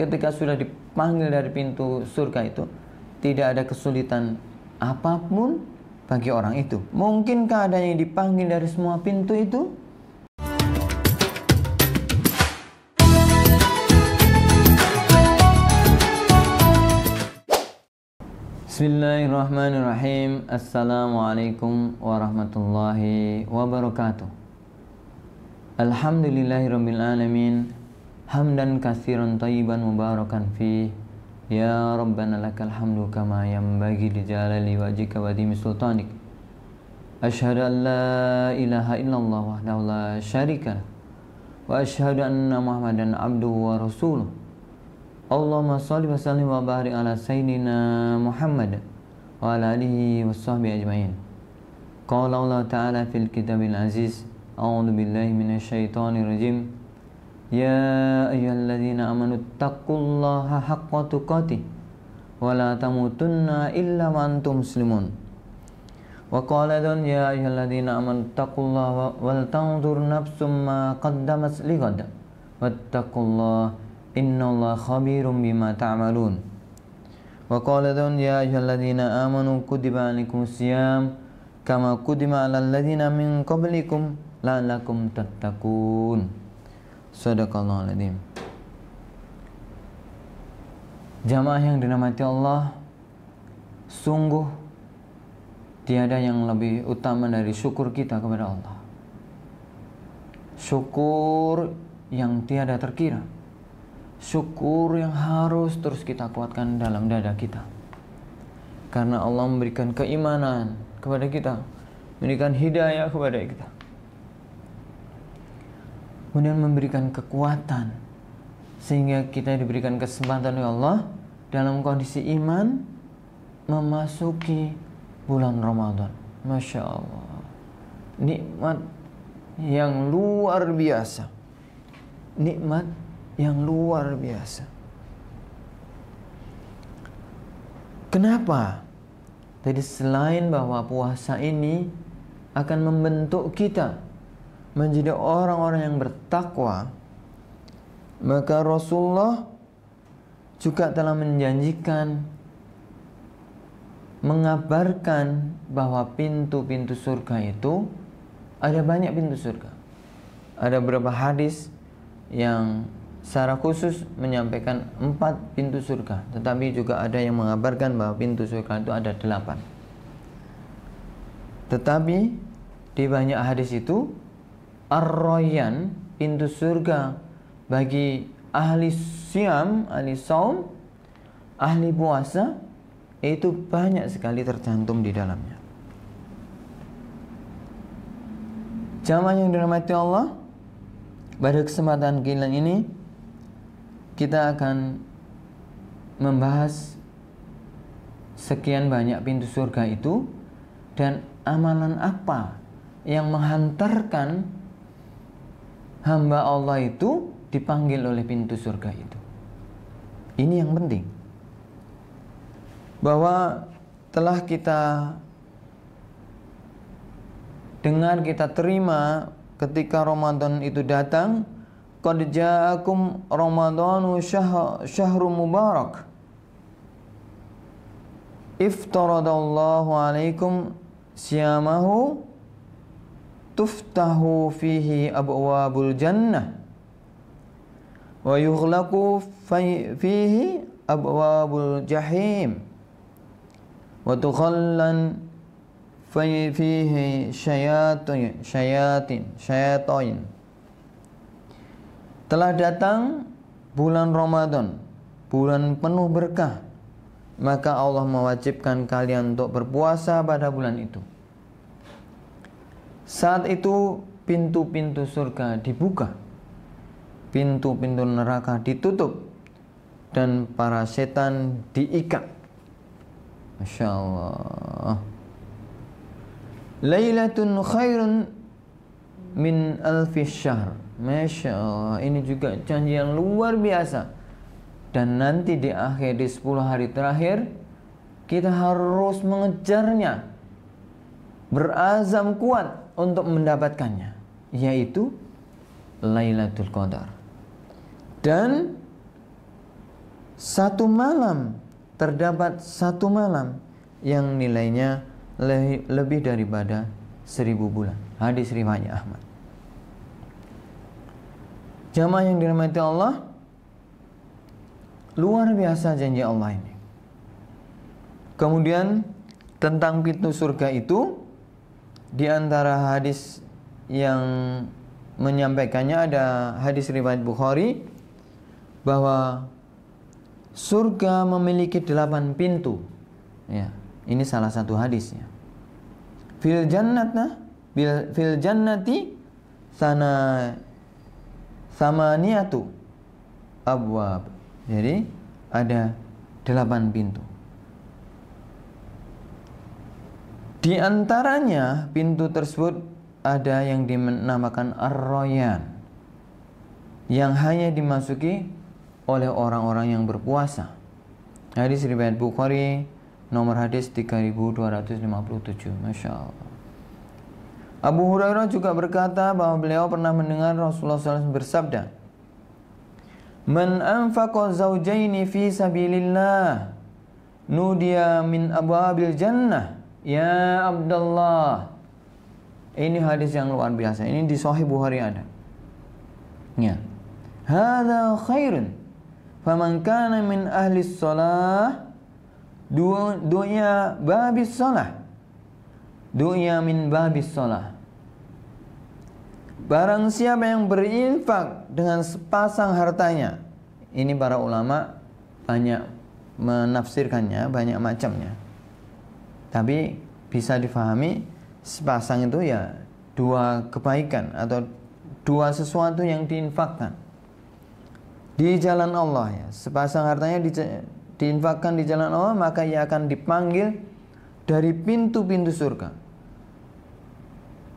ketika sudah dipanggil dari pintu surga itu, tidak ada kesulitan apapun bagi orang itu. Mungkinkah ada yang dipanggil dari semua pintu itu? Bismillahirrahmanirrahim. Assalamualaikum warahmatullahi wabarakatuh. Alhamdulillahirabbil alamin. Hamdan katsiran thayyiban mubarakan fi. Ya Rabbana lakal hamdu kama yanbaghi li jalali wajhika wa dimi sultanik. Asyhadu an la ilaha illallah wahdahu la syarika lah. Wa asyhadu anna Muhammadan abduhu wa rasuluh. Allahumma shalli wa sallim wa barik ala sayyidina Muhammad wa ala alihi wa sahbihi ajma'in. Qala Allah ta'ala fil kitabil aziz. A'udzu billahi minasyaitonir rajim. Ya ayyuhalladzina amanu taqullaha haqqa tuqatih wa la tamutunna illa wa antum muslimun. Wa qala dan ya ayyuhalladzina amanu taqullaha wal tanzur nafsum ma qaddamat lighad wattaqullaha innallaha khabirum bima ta'malun. Wa qala dan ya ayyuhalladzina amanu kutiba alaikumus syiyam kama kutiba alal ladzina min qablikum la'allakum tattaqun. Shadaqallahul adzim. Jamaah yang dirahmati Allah, sungguh tiada yang lebih utama dari syukur kita kepada Allah. Syukur yang tiada terkira. Syukur yang harus terus kita kuatkan dalam dada kita. Karena Allah memberikan keimanan kepada kita, memberikan hidayah kepada kita, kemudian memberikan kekuatan sehingga kita diberikan kesempatan oleh Allah dalam kondisi iman memasuki bulan Ramadan. Masya Allah, nikmat yang luar biasa, nikmat yang luar biasa. Kenapa? Jadi selain bahwa puasa ini akan membentuk kita menjadi orang-orang yang bertakwa, maka Rasulullah juga telah menjanjikan, mengabarkan bahwa pintu-pintu surga itu ada banyak pintu surga. Ada beberapa hadis yang secara khusus menyampaikan 4 pintu surga, tetapi juga ada yang mengabarkan bahwa pintu surga itu ada 8. Tetapi di banyak hadis itu Ar-Rayyan, pintu surga bagi ahli syam, ahli saum, ahli puasa, itu banyak sekali tercantum di dalamnya. Jamaah yang dirahmati Allah, pada kesempatan kali ini kita akan membahas sekian banyak pintu surga itu dan amalan apa yang menghantarkan hamba Allah itu dipanggil oleh pintu surga itu. Ini yang penting, bahwa telah kita dengar, kita terima ketika Ramadan itu datang. Qad ja'akum Ramadanu syahrun mubarak iftaradallahu alaikum siyamahu tuftahu fihi abwabul jannah wa yughlaqu fihi abwabul jahim wa tukhallan fihi syayatin. Telah datang bulan Ramadan, bulan penuh berkah, maka Allah mewajibkan kalian untuk berpuasa pada bulan itu. Saat itu pintu-pintu surga dibuka, pintu-pintu neraka ditutup, dan para setan diikat. Masya Allah. Lailatun khairun min alfi syahr. Masya Allah, ini juga janji yang luar biasa. Dan nanti di akhir, di 10 hari terakhir, kita harus mengejarnya, berazam kuat untuk mendapatkannya, yaitu Lailatul Qadar. Dan satu malam, terdapat satu malam yang nilainya lebih daripada 1000 bulan. Hadis riwayat Ahmad. Jamaah yang dirahmati Allah, luar biasa janji Allah ini. Kemudian tentang pintu surga itu, di antara hadis yang menyampaikannya ada hadis riwayat Bukhari bahwa surga memiliki 8 pintu. Ya, ini salah satu hadisnya. Fil jannati samaniyatu abwab. Jadi ada 8 pintu. Di antaranya pintu tersebut ada yang dinamakan Ar-Rayyan, yang hanya dimasuki oleh orang-orang yang berpuasa. Hadis riwayat Bukhari nomor hadis 3257. Masya Allah. Abu Hurairah juga berkata bahwa beliau pernah mendengar Rasulullah SAW bersabda, "Man anfaqa zawjaini fi sabilillah nudiya min abwabil jannah ya Abdullah." Ini hadis yang luar biasa. Ini di Sahih Bukhari ada. Ya. Hadza khairun. Faman kana min ahli shalah du'a babis shalah. Du'a min babis shalah. Barang siapa yang berinfak dengan sepasang hartanya. Ini para ulama banyak menafsirkannya, banyak macamnya. Tapi bisa difahami sepasang itu ya 2 kebaikan atau 2 sesuatu yang diinfakkan di jalan Allah ya. Sepasang hartanya diinfakkan di jalan Allah, maka ia akan dipanggil dari pintu-pintu surga.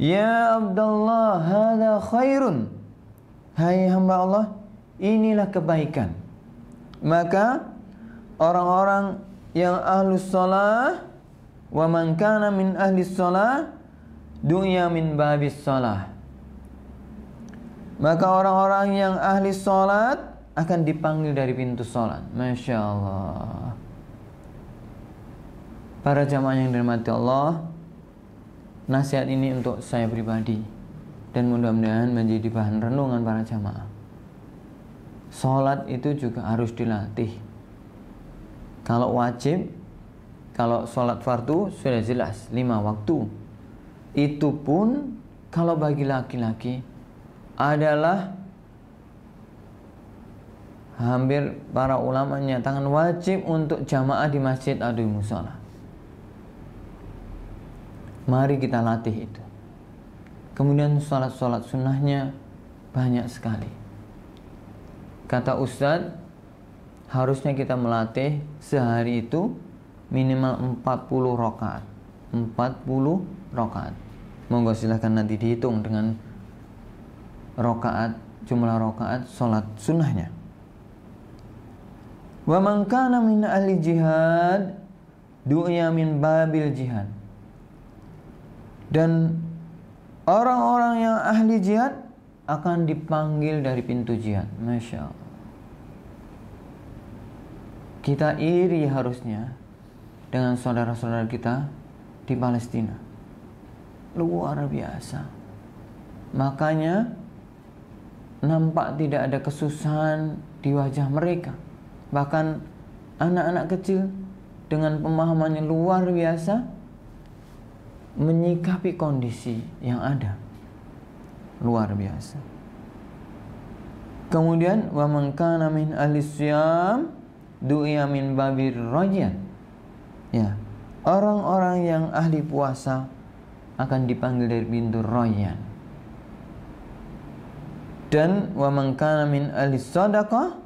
Ya Abdullah, hadza khairun. Hai hamba Allah, inilah kebaikan. Maka orang-orang yang ahlus shalah, wa man kana min ahlis shalah du'a min babis shalah. Maka orang-orang yang ahli salat akan dipanggil dari pintu salat. Masya Allah. Para jamaah yang dirahmati Allah, nasihat ini untuk saya pribadi dan mudah-mudahan menjadi bahan renungan para jamaah. Salat itu juga harus dilatih. Kalau wajib, kalau salat fardu sudah jelas 5 waktu. Itu pun kalau bagi laki-laki adalah hampir para ulama menyatakan wajib untuk jamaah di masjid atau di mushola. Mari kita latih itu. Kemudian sholat-sholat sunnahnya banyak sekali. Kata Ustadz, harusnya kita melatih sehari itu minimal 40 rakaat. 40 rakaat. Monggo silahkan nanti dihitung dengan rakaat, jumlah rakaat sholat sunnahnya. Wa man kana min ahli jihad du'a min babil jihad. Dan orang-orang yang ahli jihad akan dipanggil dari pintu jihad. Masya Allah. Kita iri harusnya dengan saudara-saudara kita di Palestina. Luar biasa. Makanya nampak tidak ada kesusahan di wajah mereka. Bahkan anak-anak kecil dengan pemahamannya luar biasa menyikapi kondisi yang ada. Luar biasa. Kemudian wa man kana min ahli syam du'a min babir rayyan. Ya, orang-orang yang ahli puasa akan dipanggil dari pintu Rayyan. Dan wa man kana min ahli sadaqah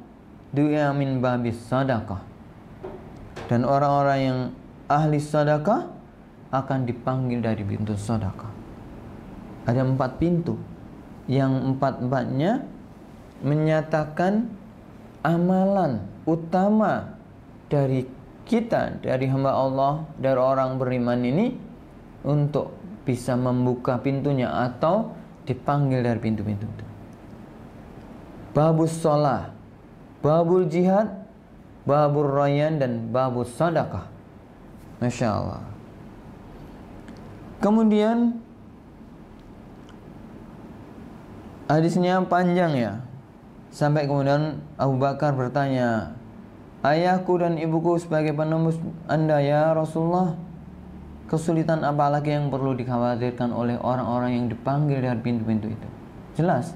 du'a min babis sadaqah. Dan orang-orang yang ahli sedekah akan dipanggil dari pintu sedekah. Ada 4 pintu yang 4-empatnya menyatakan amalan utama dari kita, dari hamba Allah, dari orang beriman ini untuk bisa membuka pintunya atau dipanggil dari pintu-pintu itu. Babus sholah, babul jihad, babur rayyan dan babus sadaqah. Masya Allah. Kemudian hadisnya panjang ya. Sampai kemudian Abu Bakar bertanya, ayahku dan ibuku sebagai penembus Anda ya Rasulullah, kesulitan apa lagi yang perlu dikhawatirkan oleh orang-orang yang dipanggil dari pintu-pintu itu? Jelas,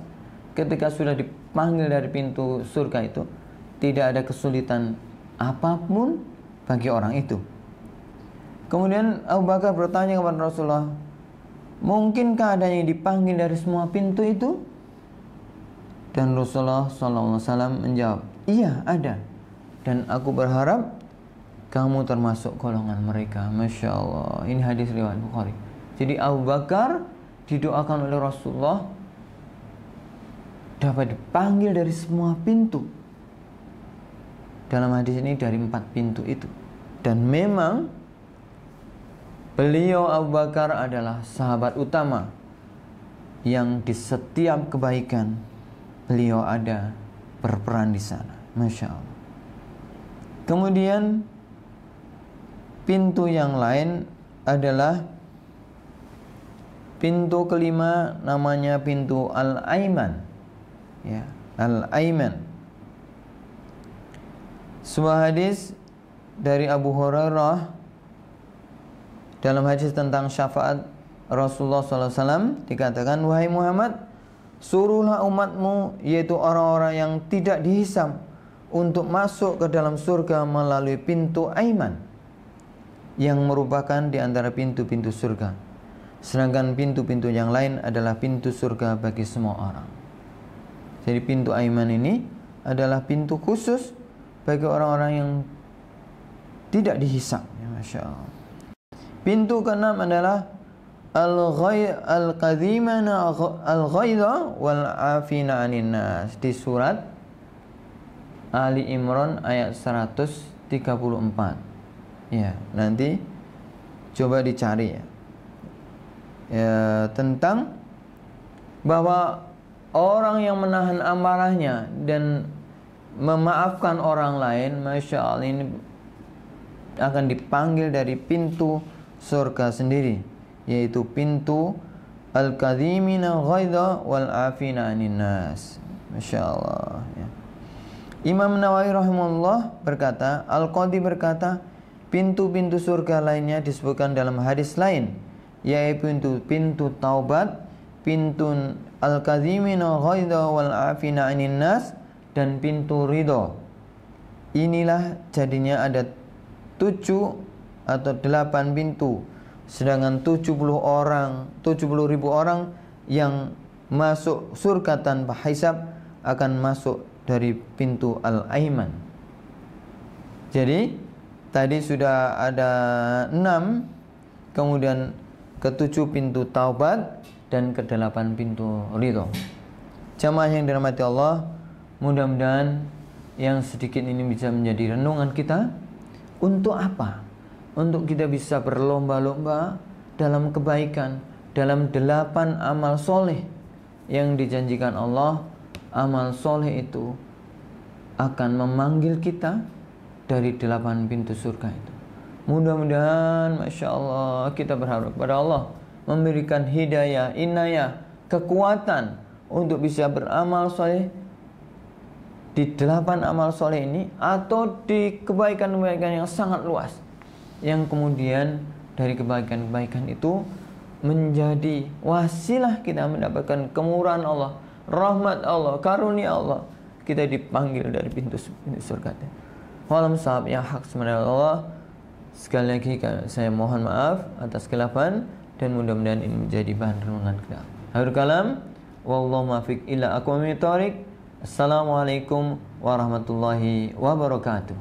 ketika sudah dipanggil dari pintu surga itu, tidak ada kesulitan apapun bagi orang itu. Kemudian Abu Bakar bertanya kepada Rasulullah, mungkinkah ada yang dipanggil dari semua pintu itu? Dan Rasulullah SAW menjawab, iya ada. Dan aku berharap kamu termasuk golongan mereka. Masya Allah. Ini hadis riwayat Bukhari. Jadi Abu Bakar didoakan oleh Rasulullah dapat dipanggil dari semua pintu. Dalam hadis ini dari 4 pintu itu. Dan memang beliau Abu Bakar adalah sahabat utama yang di setiap kebaikan beliau ada berperan di sana. Masya Allah. Kemudian pintu yang lain adalah pintu kelima, namanya pintu Al-Aiman. Ya, Al-Aiman. Sebuah hadis dari Abu Hurairah dalam hadis tentang syafaat Rasulullah SAW dikatakan, wahai Muhammad, suruhlah umatmu, yaitu orang-orang yang tidak dihisab, untuk masuk ke dalam surga melalui pintu Aiman, yang merupakan di antara pintu-pintu surga. Sedangkan pintu-pintu yang lain adalah pintu surga bagi semua orang. Jadi pintu Aiman ini adalah pintu khusus bagi orang-orang yang tidak dihisab. Ya, Masya Allah. Pintu keenam adalah al-qadhimana al-ghaidha wal-afina 'anin nas, di surat Ali Imran ayat 134. Ya, nanti coba dicari ya. Tentang bahwa orang yang menahan amarahnya dan memaafkan orang lain, Masya Allah, ini akan dipanggil dari pintu surga sendiri, yaitu pintu al-kadhimina ghaidha wal afina 'anin nas. Masya Allah ya. Imam Nawawi rahimahullah berkata, Al-Qadi berkata, pintu-pintu surga lainnya disebutkan dalam hadis lain, yaitu pintu taubat, pintu al-kadhimina ghaidha wal afina 'anin nas, dan pintu ridho. Inilah jadinya ada 7 atau 8 pintu, sedangkan 70.000 orang yang masuk surga tanpa hisab akan masuk dari pintu Al-Aiman. Jadi tadi sudah ada 6, kemudian ke-7 pintu taubat, dan ke-8 pintu ridho. Jamaah yang dirahmati Allah, mudah-mudahan yang sedikit ini bisa menjadi renungan kita. Untuk apa? Untuk kita bisa berlomba-lomba dalam kebaikan, dalam 8 amal soleh yang dijanjikan Allah. Amal soleh itu akan memanggil kita dari 8 pintu surga itu. Mudah-mudahan, Masya Allah, kita berharap kepada Allah memberikan hidayah, inayah, kekuatan untuk bisa beramal soleh di 8 amal soleh ini, atau di kebaikan-kebaikan yang sangat luas, yang kemudian dari kebaikan-kebaikan itu menjadi wasilah kita mendapatkan kemurahan Allah, rahmat Allah, karunia Allah. Kita dipanggil dari pintu surga. Walam sahab yang hak sebenarnya Allah. Sekali lagi saya mohon maaf atas kelapan, dan mudah-mudahan ini menjadi bahan renungan kita. Akhir kalam, wallahu muwaffiq ila aqwamit thoriq. Assalamualaikum warahmatullahi wabarakatuh.